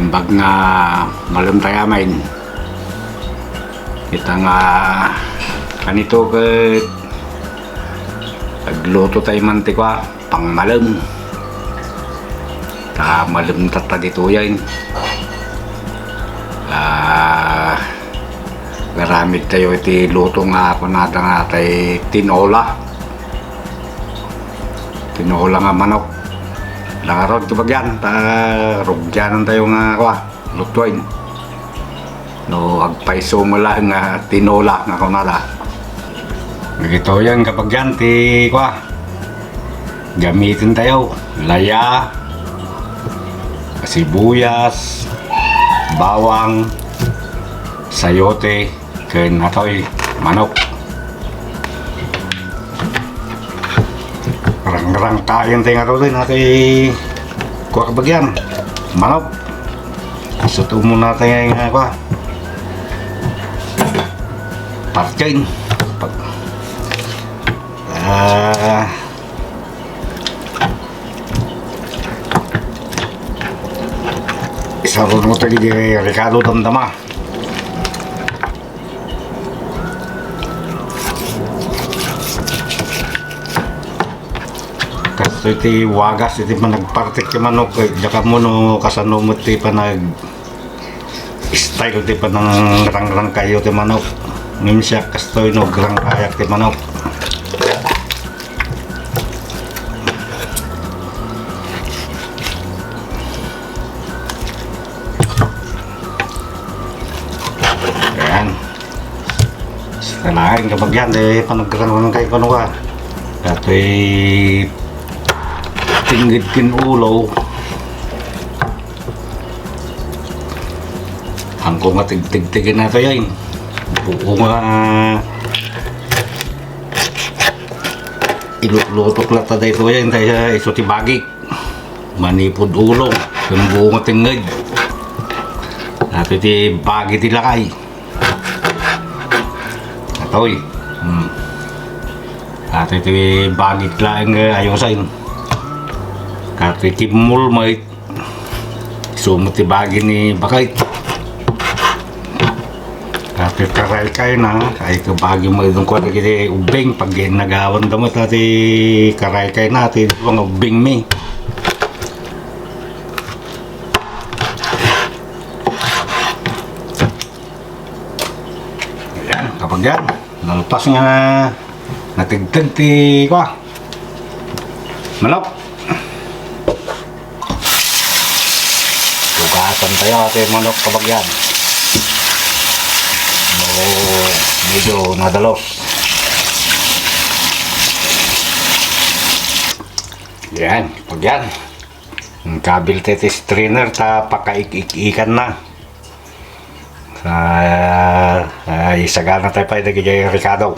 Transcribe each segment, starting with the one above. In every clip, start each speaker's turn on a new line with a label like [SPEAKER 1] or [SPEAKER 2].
[SPEAKER 1] Imbag nga malum tayo main. Kita nga kanito ket nagluto tayo mantikwa pang malum. Ta malum tata dito yan. Garamit tayo iti luto nga ako nata nga tayo tinola. Tinola nga manok. Langarod ito bagyan, rugyanan tayo nga lutuin. No, agpaiso mo lang nga tinola nga kunada. Nagito yan kapag yan, gamitin tayo, laya, sibuyas, bawang, sayote, ken atoy manok. Rang-rang kain tayo nga rin natin kuha kabagyan manok. Suto muna tayo nga parchain isa rin mo tayo di Ricardo damdama. So iti wagas iti managpartik ti manok jaka mo no kasano mo ti panag style ti panang rang-rang kayo ti manok nimsya kastoy no grang kayak ti manok. Ayan setelahin kapag yan di panagrang-rang kayo kano ka dati tinggit kin ulo hangko nga tig-tig-tigin na ito yan buko nga ilulutok lang tada ito yan tayo iso tibagik manipod ulo yung buko nga tinggit nato iti bagi tilakay atoy nato iti bagik lang ayusain kati timul may sumuti bagi ni bakit kati karay na ay kabagi mo itong kuha kiti ubing pag nagawan damat ati karay natin mga ubing mi ayan kapag yan nalutas nga natigtag ti kuha manok. Sugatan tayo ate manok kabagyan. No, medyo nadalos. Yan, pagyan. Ang kabil tetis trainer ta pakaik-ikan na. Isagana tayo pa ito kay Ricardo.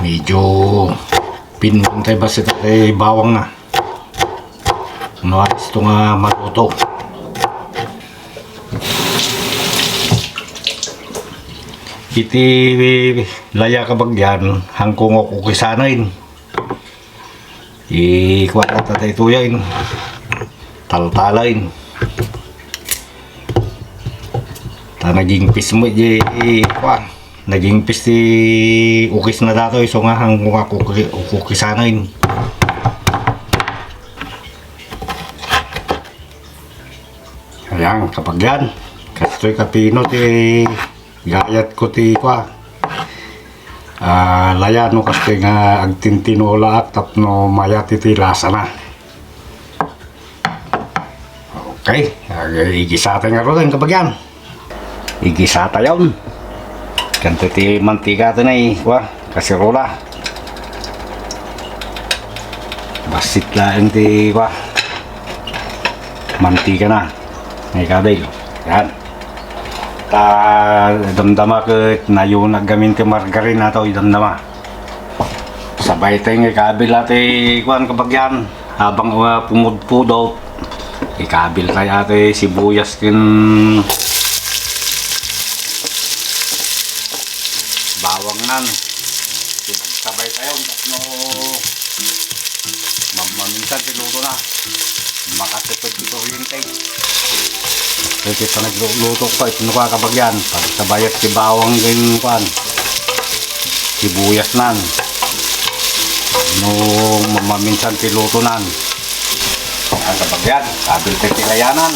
[SPEAKER 1] Medyo pinuntay ba sa bawang na ito nga matuto iti laya kabagyan hangkong ako kisanain ikuha na tatay tuyain taltalain ta naging pismo naging pisti ukis na dato iso nga hanggang ako kukisanain ayan kapag yan kastoy kapino ti gayat ko ti laya no kastoy nga agtintinola at tapno mayat iti lasa na okay igisata nga rin kapag yan igisata yun ganito ti mantika ito na kasirola basit lang ti mantika na may kabil yan Ta damdama ko na yung naggamit ti margarine na to damdama. Sabay tayo ikabil ate kuan kabagyan habang pumudpudot. Ikabil tayo ate sibuyas kin bawang nan. Sabay tayo no maminsan tiluto na. Makatipid dito hintay. Kaya kita nagluto ko ito nung kakabagyan. Pagsabayat si bawang din kuan. Sibuyas nan. No mamaminsan tiluto nan. Ang kabagyan, kabil titilayanan.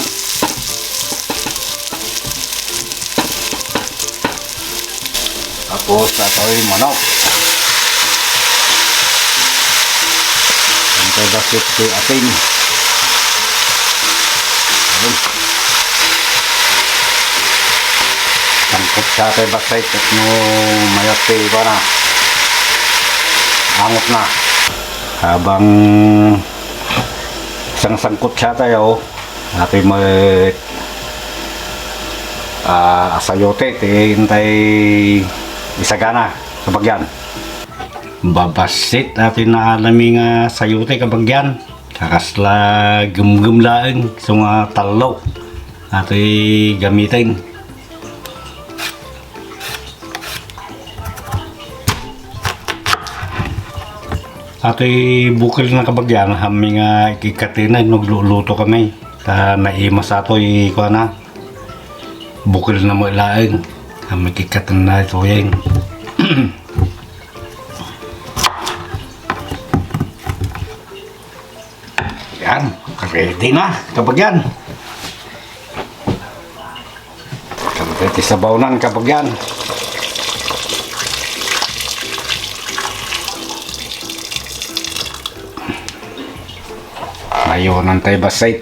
[SPEAKER 1] Tapos ito'y manok. Antay basit si ating. Sangkot siya tayo basay at no mayati ko na angot na habang isang sangkot siya tayo natin asayote hintay isagana sa bagyan babasit natin na alaming sayote kabagyan kakasla gumgumlaan sa mga talo natin gamitin. Ato'y bukil na kabagyan, haming ikikatina, nagluluto kami. Naimas ato'y kuha na. Bukil na mo ilaing. Haming ikikatina ito yan. Yan, ready na kabagyan. Ready sa baunan kabagyan. Ayun ang tayo basay.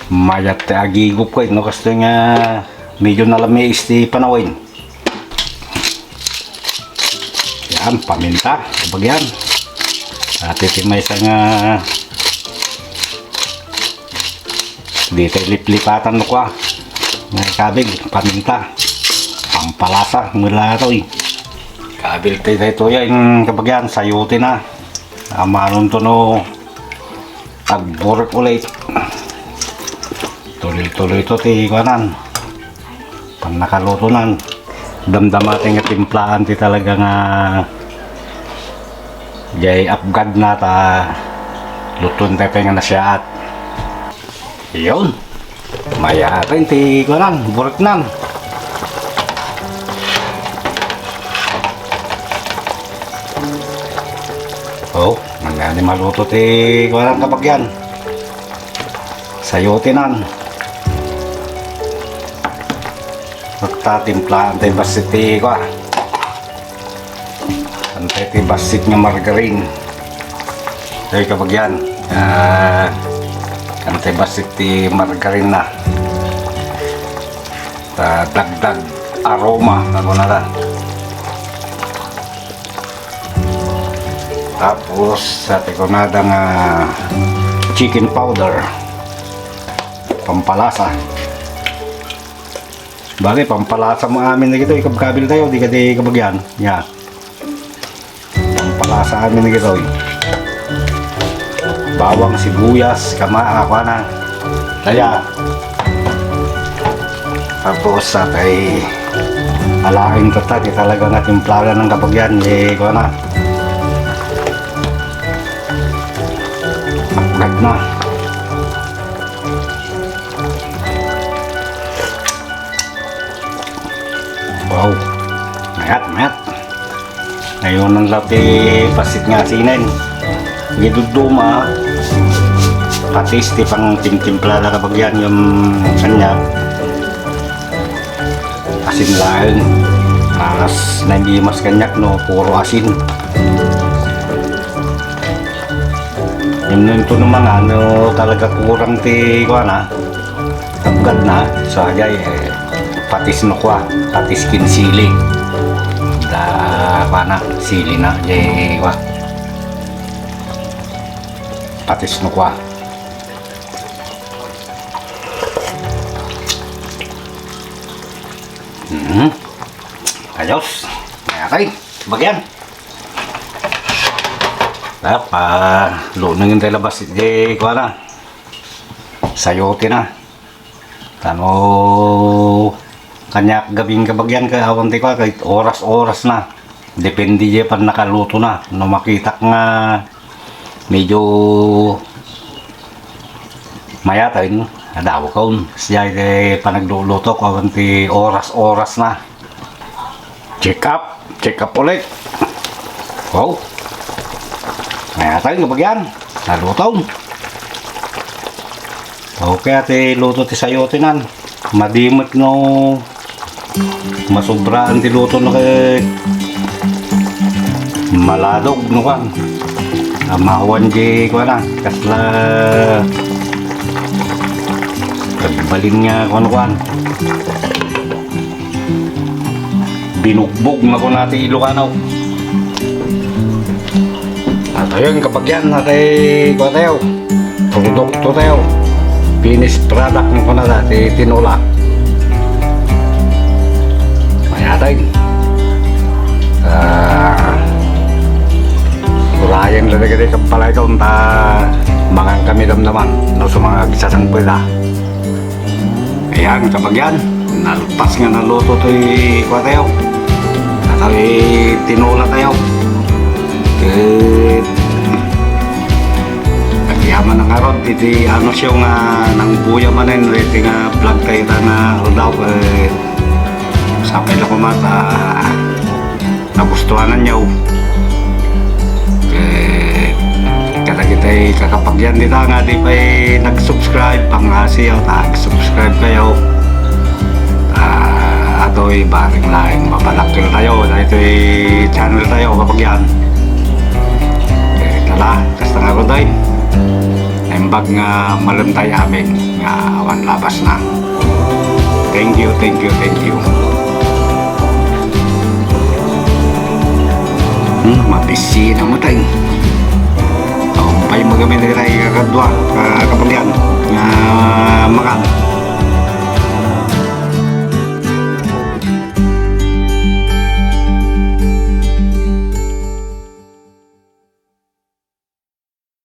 [SPEAKER 1] Mayat agigup ko no kasi nga medyo nalamis ti panawin. Yan paminta bagyan. At itimay sa nga dito liplipatan mo ko nga kabig paminta pampalasa mula ito kabil tayo ito yung kabagyan sayuti na amanon to no agburek ulit tuloy-tuloy ito ti ikanan pang nakaluto nan damdama ating timplaan ti talaga nga jay upgad na ta lutun tayo nga nasyaat yun maya ating ti ikanan burek nan. Oh, nangani maluto ti kuan kabagyan. Sayote nan. Magtatimplaan tayo basit ti kuan. Antay ti basit nga margarine. Tayo kabagyan. Antay basit ti margarine na. Dagdag aroma ano na ta. Tapos sa tikonada nga chicken powder pampalasa bagay pampalasa mo amin na gito ikabkabil tayo di ka di kabagyan yan pampalasa amin na gito bawang sibuyas kamaa ako na kaya tapos sa tay alaking tatag talaga nga timplada ng kabagyan ko na agad na wow mayat ngayon ang lapi pasit nga sinin giduduma patis ti pang timtimpla na kabagyan yung kanya asin lain aras na hindi mas kanyak no puro asin. Yun ito naman ano talaga kurang ti ko na agad na so agay patis no kwa patis kin sili da pana sili na jay kwa patis no kwa Ayos. Okay, bagyan. Luningin tayo labas. Di, kuha na. Sayote na. Kanya gabing kabagyan ka awan ti ko kahit oras-oras na. Depende je pa nakaluto na. No makita nga medyo mayatain adaw kaun siya pa nagluluto ko awan ti oras-oras na. Check up ulit. Wow. Mayatain kabagyan. Naluto. Okay, ate luto ti sayote nan. Madimot no masubraan ti luto na kay maladog no kan. Amawan di ko na kasla balin nga kan. Binugbog na ko natin Ilocano. At ayun kapagyan natin ko tayo. Produkto tayo. Finished product ng ko na dati tinola. Mayatay. Kurayan na nagiging kapalay ko mangang kami damdaman no sa mga gisasang pweda. Ayan kapagyan. Nalpas nga naluto to'y kwa tayo. At tinola tayo. Yaman ng arod, iti ano siya nga nang buya manin, iti nga vlog tayo na rodaw sapay lang ko mata nagustuhanan niyo kada kita'y kakapagyan dito nga di pa'y nag-subscribe pang siya, nag-subscribe kayo ato'y baring laing mabalakil tayo dahil ito'y channel tayo kapagyan tala, kasta nga ko tayo embag nga malantay amin nga awan labas na. Thank you. Mabisi na mo tayo. Pay magamit na tayo kakadwa kapagyan nga makan.